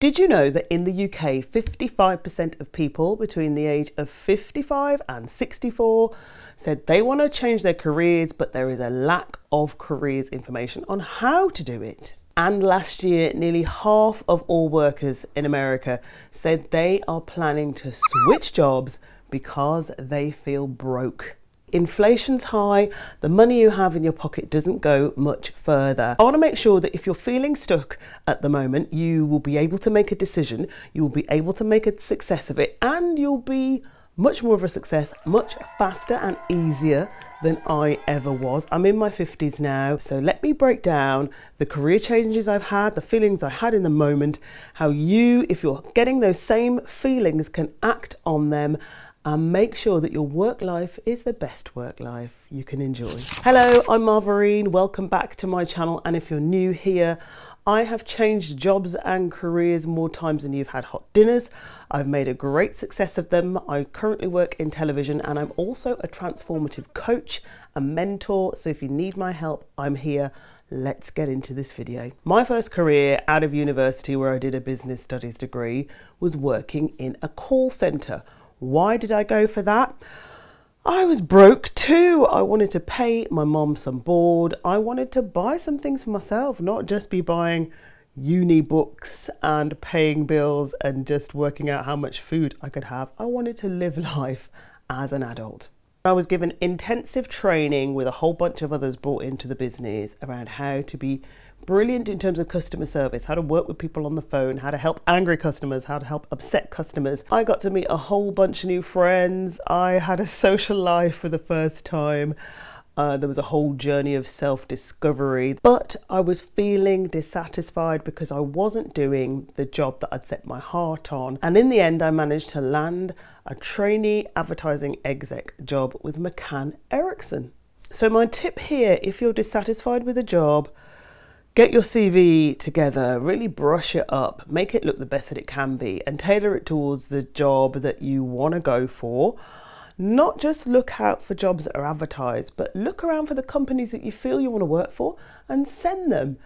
Did you know that in the UK, 55% of people between the age of 55 and 64 said they want to change their careers, but there is a lack of careers information on how to do it? And last year, nearly half of all workers in America said they are planning to switch jobs because they feel broke. Inflation's high, the money you have in your pocket doesn't go much further. I want to make sure that if you're feeling stuck at the moment, you will be able to make a decision, you will be able to make a success of it, and you'll be much more of a success, much faster and easier than I ever was. I'm in my 50s now, so let me break down the career changes I've had, the feelings I had in the moment, how you, if you're getting those same feelings, can act on them and make sure that your work life is the best work life you can enjoy. Hello, I'm Marvarine. Welcome back to my channel. And if you're new here, I have changed jobs and careers more times than you've had hot dinners. I've made a great success of them. I currently work in television and I'm also a transformative coach, a mentor. So if you need my help, I'm here. Let's get into this video. My first career out of university, where I did a business studies degree, was working in a call center. Why did I go for that? I was broke too. I wanted to pay my mom some board. I wanted to buy some things for myself, not just be buying uni books and paying bills and just working out how much food I could have. I wanted to live life as an adult. I was given intensive training with a whole bunch of others brought into the business around how to be brilliant in terms of customer service, how to work with people on the phone, how to help angry customers, how to help upset customers. I got to meet a whole bunch of new friends. I had a social life for the first time. There was a whole journey of self-discovery, but I was feeling dissatisfied because I wasn't doing the job that I'd set my heart on. And in the end, I managed to land a trainee advertising exec job with McCann Erickson. So my tip here, if you're dissatisfied with a job, get your CV together, really brush it up, make it look the best that it can be, and tailor it towards the job that you want to go for. Not just look out for jobs that are advertised, but look around for the companies that you feel you want to work for and send them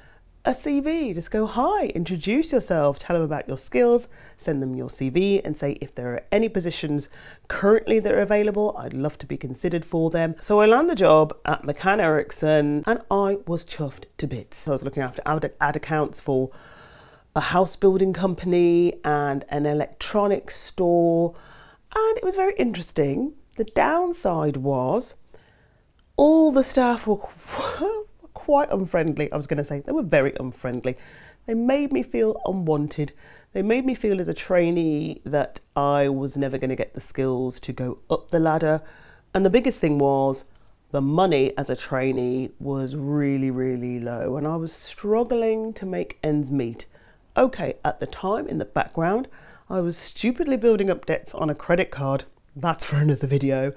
a CV. Just go, hi, introduce yourself, tell them about your skills, send them your CV and say if there are any positions currently that are available, I'd love to be considered for them. So I landed the job at McCann Erickson and I was chuffed to bits. I was looking after ad accounts for a house building company and an electronics store, and it was very interesting. The downside was all the staff were quite unfriendly. I was going to say they were very unfriendly. They made me feel unwanted. They made me feel as a trainee that I was never going to get the skills to go up the ladder. And the biggest thing was the money as a trainee was really, really low. And I was struggling to make ends meet. Okay, at the time in the background, I was stupidly building up debts on a credit card. That's for another video.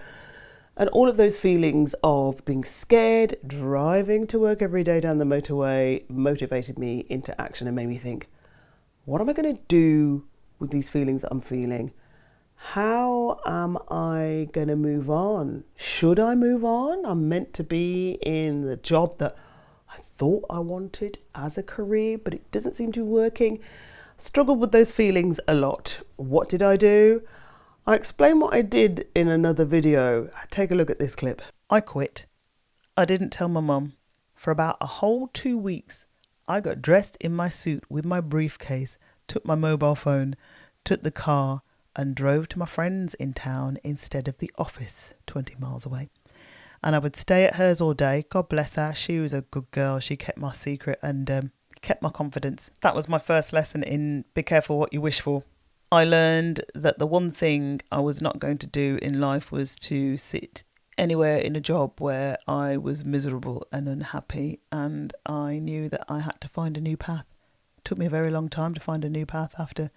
And all of those feelings of being scared, driving to work every day down the motorway motivated me into action and made me think, what am I going to do with these feelings that I'm feeling? How am I going to move on? Should I move on? I'm meant to be in the job that I thought I wanted as a career, but it doesn't seem to be working. Struggled with those feelings a lot. What did I do? I explained what I did in another video. Take a look at this clip. I quit. I didn't tell my mum. For about a whole 2 weeks, I got dressed in my suit with my briefcase, took my mobile phone, took the car and drove to my friends in town instead of the office 20 miles away. And I would stay at hers all day. God bless her. She was a good girl. She kept my secret and kept my confidence. That was my first lesson in be careful what you wish for. I learned that the one thing I was not going to do in life was to sit anywhere in a job where I was miserable and unhappy, and I knew that I had to find a new path. It took me a very long time to find a new path after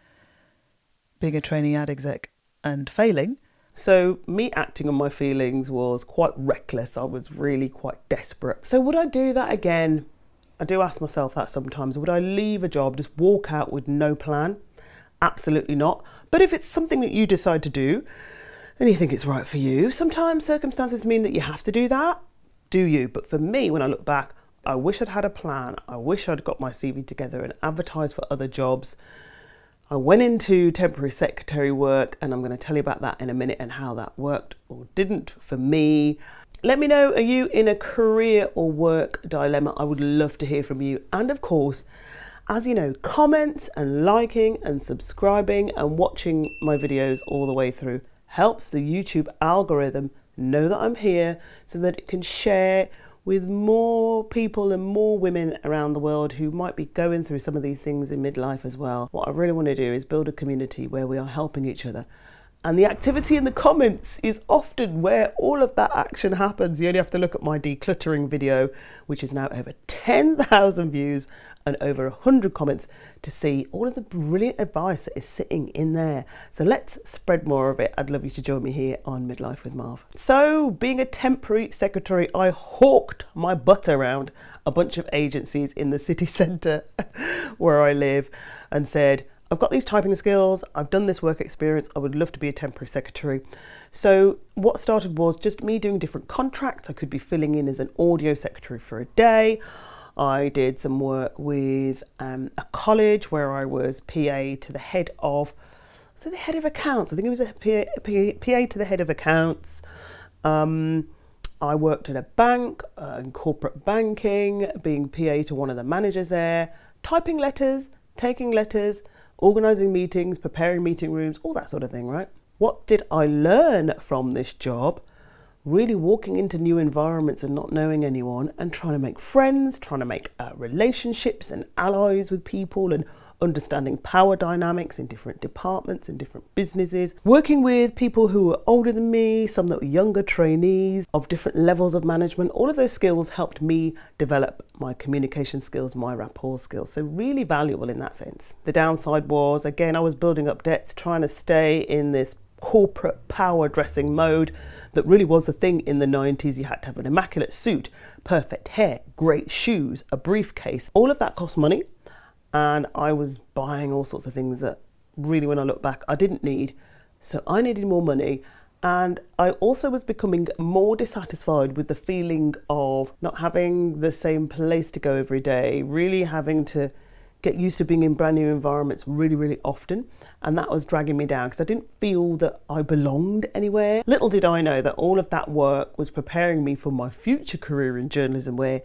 being a trainee ad exec and failing. So me acting on my feelings was quite reckless. I was really quite desperate. So would I do that again? I do ask myself that sometimes. Would I leave a job, just walk out with no plan? Absolutely not. But if it's something that you decide to do and you think it's right for you, sometimes circumstances mean that you have to do that. Do you? But for me, when I look back, I wish I'd had a plan. I wish I'd got my CV together and advertised for other jobs. I went into temporary secretary work, and I'm going to tell you about that in a minute and how that worked or didn't for me. Let me know, are you in a career or work dilemma? I would love to hear from you. And of course, as you know, comments and liking and subscribing and watching my videos all the way through helps the YouTube algorithm know that I'm here so that it can share with more people and more women around the world who might be going through some of these things in midlife as well. What I really want to do is build a community where we are helping each other. And the activity in the comments is often where all of that action happens. You only have to look at my decluttering video, which is now over 10,000 views and over 100 comments to see all of the brilliant advice that is sitting in there. So let's spread more of it. I'd love you to join me here on Midlife with Marv. So being a temporary secretary, I hawked my butt around a bunch of agencies in the city centre where I live and said, I've got these typing skills, I've done this work experience, I would love to be a temporary secretary. So what started was just me doing different contracts. I could be filling in as an audio secretary for a day. I did some work with a college where I was PA to the head of, the head of accounts. I think it was a PA to the head of accounts. I worked at a bank, in corporate banking, being PA to one of the managers there, typing letters, taking letters, organising meetings, preparing meeting rooms, all that sort of thing, right? What did I learn from this job? Really walking into new environments and not knowing anyone and trying to make friends, trying to make relationships and allies with people and understanding power dynamics in different departments and different businesses, working with people who were older than me, some that were younger trainees of different levels of management. All of those skills helped me develop my communication skills, my rapport skills. So really valuable in that sense. The downside was, again, I was building up debts, trying to stay in this corporate power dressing mode that really was the thing in the 90s. You had to have an immaculate suit, perfect hair, great shoes, a briefcase. All of that cost money. And I was buying all sorts of things that really, when I look back, I didn't need. So I needed more money. And I also was becoming more dissatisfied with the feeling of not having the same place to go every day, really having to get used to being in brand new environments really, really often. And that was dragging me down because I didn't feel that I belonged anywhere. Little did I know that all of that work was preparing me for my future career in journalism, where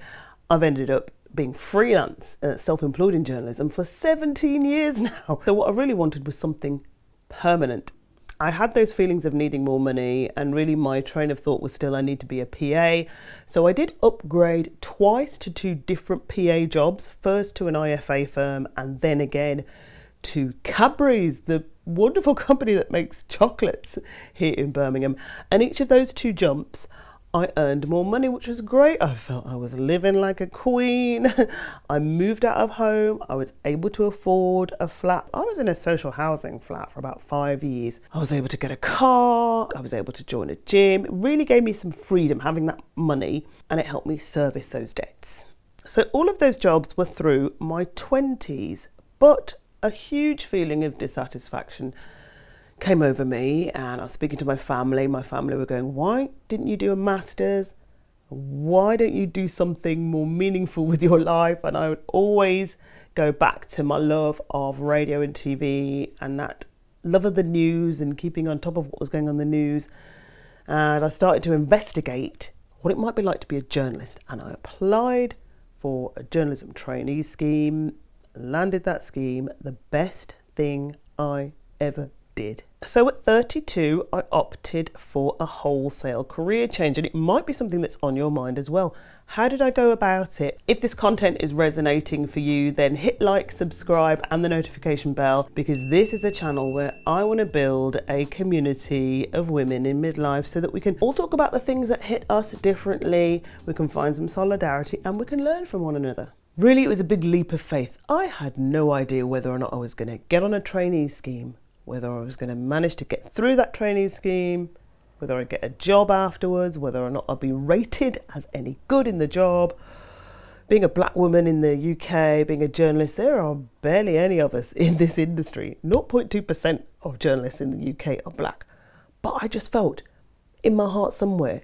I've ended up being freelance, self-employed in journalism for 17 years now. So what I really wanted was something permanent. I had those feelings of needing more money, and really my train of thought was still I need to be a PA. So I did upgrade twice to 2 different PA jobs, first to an IFA firm and then again to Cadbury's, the wonderful company that makes chocolates here in Birmingham. And each of those 2 jumps, I earned more money, which was great. I felt I was living like a queen. I moved out of home. I was able to afford a flat. I was in a social housing flat for about 5 years. I was able to get a car. I was able to join a gym. It really gave me some freedom having that money, and it helped me service those debts. So all of those jobs were through my 20s, but a huge feeling of dissatisfaction came over me, and I was speaking to my family. My family were going, why didn't you do a master's? Why don't you do something more meaningful with your life? And I would always go back to my love of radio and TV and that love of the news and keeping on top of what was going on in the news. And I started to investigate what it might be like to be a journalist. And I applied for a journalism trainee scheme, landed that scheme, the best thing I ever did. So at 32, I opted for a wholesale career change, and it might be something that's on your mind as well. How did I go about it? If this content is resonating for you, then hit like, subscribe and the notification bell, because this is a channel where I want to build a community of women in midlife so that we can all talk about the things that hit us differently, we can find some solidarity and we can learn from one another. Really, it was a big leap of faith. I had no idea whether or not I was going to get on a trainee scheme, whether I was going to manage to get through that trainee scheme, whether I'd get a job afterwards, whether or not I'd be rated as any good in the job. Being a black woman in the UK, being a journalist, there are barely any of us in this industry. 0.2% of journalists in the UK are black. But I just felt in my heart somewhere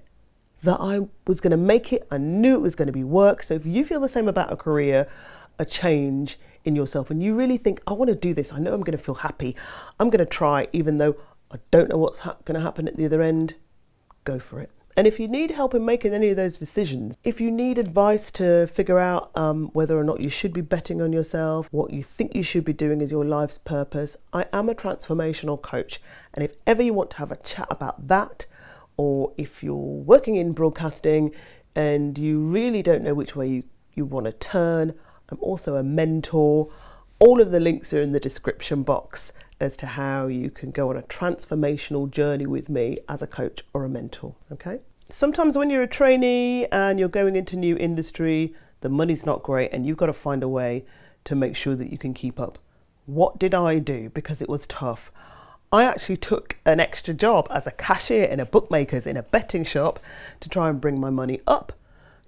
that I was going to make it. I knew it was going to be work. So if you feel the same about a career, a change, in yourself and you really think, I want to do this, I know I'm going to feel happy, I'm going to try, even though I don't know what's going to happen at the other end, go for it. And if you need help in making any of those decisions, if you need advice to figure out whether or not you should be betting on yourself, what you think you should be doing is your life's purpose, I am a transformational coach. And if ever you want to have a chat about that, or if you're working in broadcasting and you really don't know which way you want to turn, I'm also a mentor. All of the links are in the description box as to how you can go on a transformational journey with me as a coach or a mentor, okay? Sometimes when you're a trainee and you're going into new industry, the money's not great and you've got to find a way to make sure that you can keep up. What did I do? Because it was tough. I actually took an extra job as a cashier in a bookmaker's in a betting shop to try and bring my money up.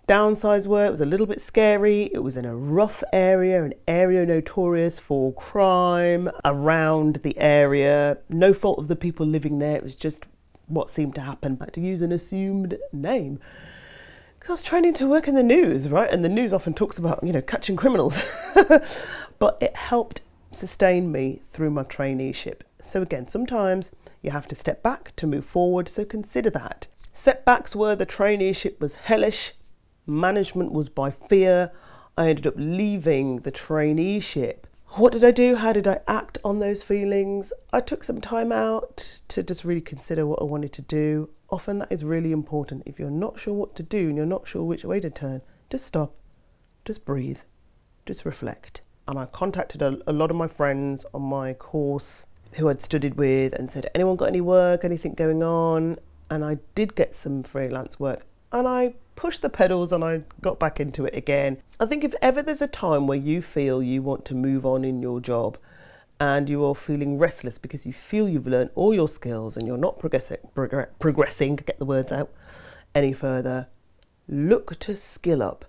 Downsized work, it was a little bit scary. It was in a rough area, an area notorious for crime around the area. No fault of the people living there. It was just what seemed to happen. I had to use an assumed name because I was training to work in the news, right? And the news often talks about, catching criminals. But it helped sustain me through my traineeship. So again, sometimes you have to step back to move forward. So consider that. Setbacks were the traineeship was hellish. Management was by fear. I ended up leaving the traineeship. What did I do? How did I act on those feelings? I took some time out to just really consider what I wanted to do. Often that is really important. If you're not sure what to do and you're not sure which way to turn, just stop, just breathe, just reflect. And I contacted a lot of my friends on my course who I'd studied with and said, anyone got any work, anything going on? And I did get some freelance work. And I pushed the pedals and I got back into it again. I think if ever there's a time where you feel you want to move on in your job and you are feeling restless because you feel you've learned all your skills and you're not progressing, get the words out, any further, look to skill up.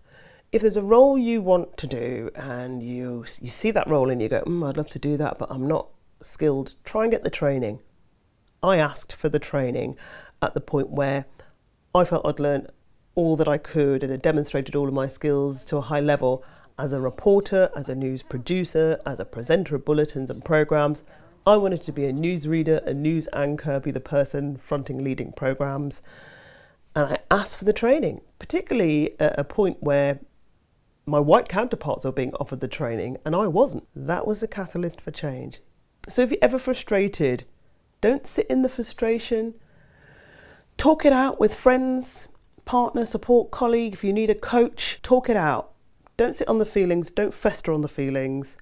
If there's a role you want to do and you see that role and you go, I'd love to do that, but I'm not skilled, try and get the training. I asked for the training at the point where I felt I'd learned all that I could and had demonstrated all of my skills to a high level as a reporter, as a news producer, as a presenter of bulletins and programmes. I wanted to be a newsreader, a news anchor, be the person fronting leading programmes. And I asked for the training, particularly at a point where my white counterparts were being offered the training and I wasn't. That was a catalyst for change. So if you're ever frustrated, don't sit in the frustration. Talk it out with friends, partner, support, colleague. If you need a coach, talk it out. Don't sit on the feelings. Don't fester on the feelings.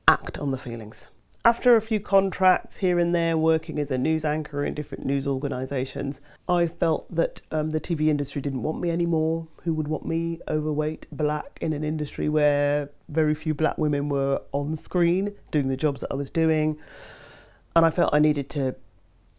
Act on the feelings. After a few contracts here and there, working as a news anchor in different news organisations, I felt that the TV industry didn't want me anymore. Who would want me, overweight, black, in an industry where very few black women were on screen doing the jobs that I was doing? And I felt I needed to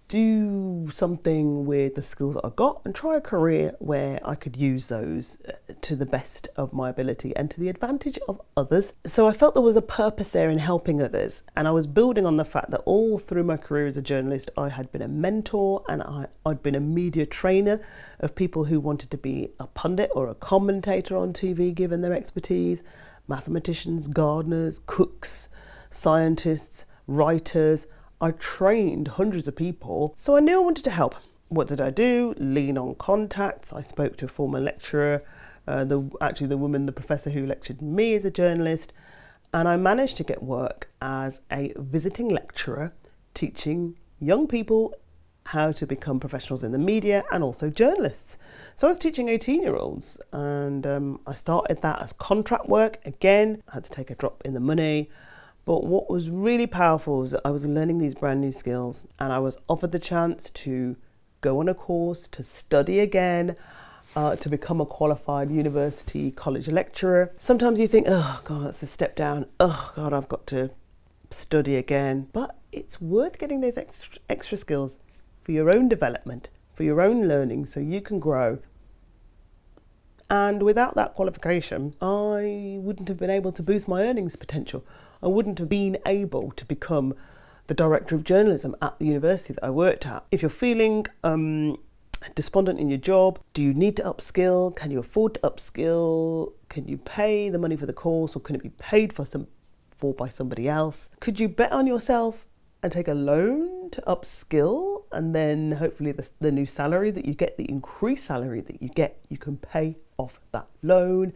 do something with the skills that I got and try a career where I could use those to the best of my ability and to the advantage of others. So I felt there was a purpose there in helping others, and I was building on the fact that all through my career as a journalist I had been a mentor and I'd been a media trainer of people who wanted to be a pundit or a commentator on TV given their expertise, mathematicians, gardeners, cooks, scientists, writers. I trained hundreds of people, so I knew I wanted to help. What did I do? Lean on contacts. I spoke to a former lecturer, the professor who lectured me as a journalist, and I managed to get work as a visiting lecturer teaching young people how to become professionals in the media and also journalists. So I was teaching 18-year-olds and I started that as contract work. Again, I had to take a drop in the money. But what was really powerful was that I was learning these brand new skills and I was offered the chance to go on a course, to study again, to become a qualified university college lecturer. Sometimes you think, oh God, that's a step down. Oh God, I've got to study again. But it's worth getting those extra skills for your own development, for your own learning, so you can grow. And without that qualification, I wouldn't have been able to boost my earnings potential. I wouldn't have been able to become the director of journalism at the university that I worked at. If you're feeling despondent in your job, do you need to upskill? Can you afford to upskill? Can you pay the money for the course, or can it be paid for for by somebody else? Could you bet on yourself and take a loan to upskill, and then hopefully the new salary that you get, the increased salary that you get, you can pay off that loan?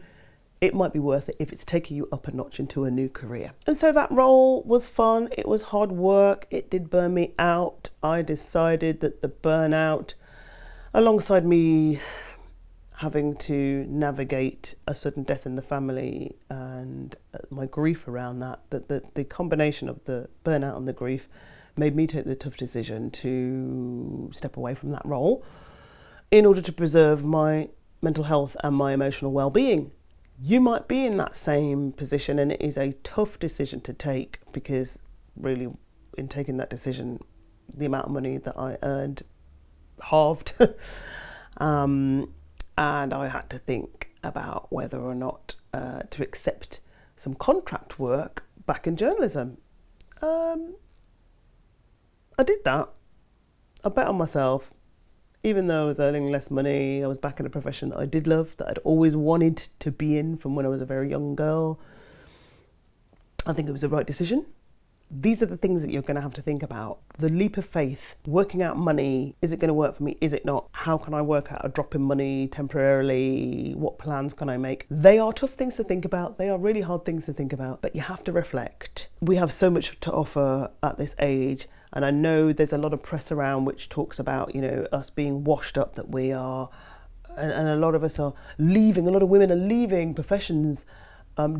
It might be worth it if it's taking you up a notch into a new career. And so that role was fun. It was hard work. It did burn me out. I decided that the burnout, alongside me having to navigate a sudden death in the family and my grief around that, the combination of the burnout and the grief made me take the tough decision to step away from that role in order to preserve my mental health and my emotional well-being. You might be in that same position, and it is a tough decision to take, because really in taking that decision, the amount of money that I earned halved. And I had to think about whether or not to accept some contract work back in journalism. I did that. I bet on myself. Even though I was earning less money, I was back in a profession that I did love, that I'd always wanted to be in from when I was a very young girl. I think it was the right decision. These are the things that you're going to have to think about. The leap of faith, working out money. Is it going to work for me? Is it not? How can I work out a drop in money temporarily? What plans can I make? They are tough things to think about. They are really hard things to think about, but you have to reflect. We have so much to offer at this age. And I know there's a lot of press around which talks about, us being washed up, that we are, and a lot of us are leaving, a lot of women are leaving professions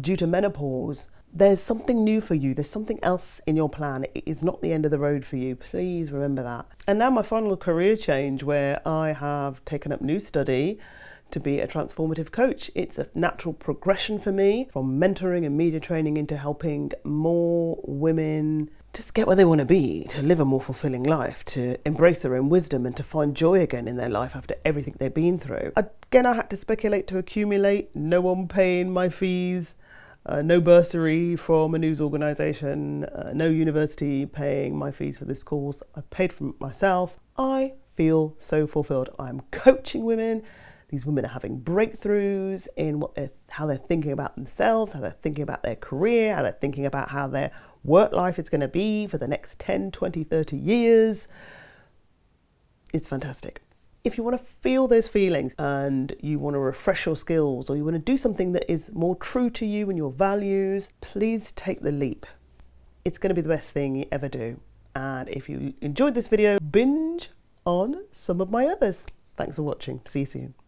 due to menopause. There's something new for you. There's something else in your plan. It is not the end of the road for you. Please remember that. And now my final career change, where I have taken up new study to be a transformative coach. It's a natural progression for me from mentoring and media training into helping more women just get where they want to be, to live a more fulfilling life, to embrace their own wisdom and to find joy again in their life after everything they've been through. Again, I had to speculate to accumulate. No one paying my fees, no bursary from a news organisation, no university paying my fees for this course. I paid for it myself. I feel so fulfilled. I'm coaching women. These women are having breakthroughs in how they're thinking about themselves, how they're thinking about their career, how they're thinking about how their work life is going to be for the next 10, 20, 30 years. It's fantastic. If you want to feel those feelings and you want to refresh your skills, or you want to do something that is more true to you and your values, please take the leap. It's going to be the best thing you ever do. And if you enjoyed this video, binge on some of my others. Thanks for watching. See you soon.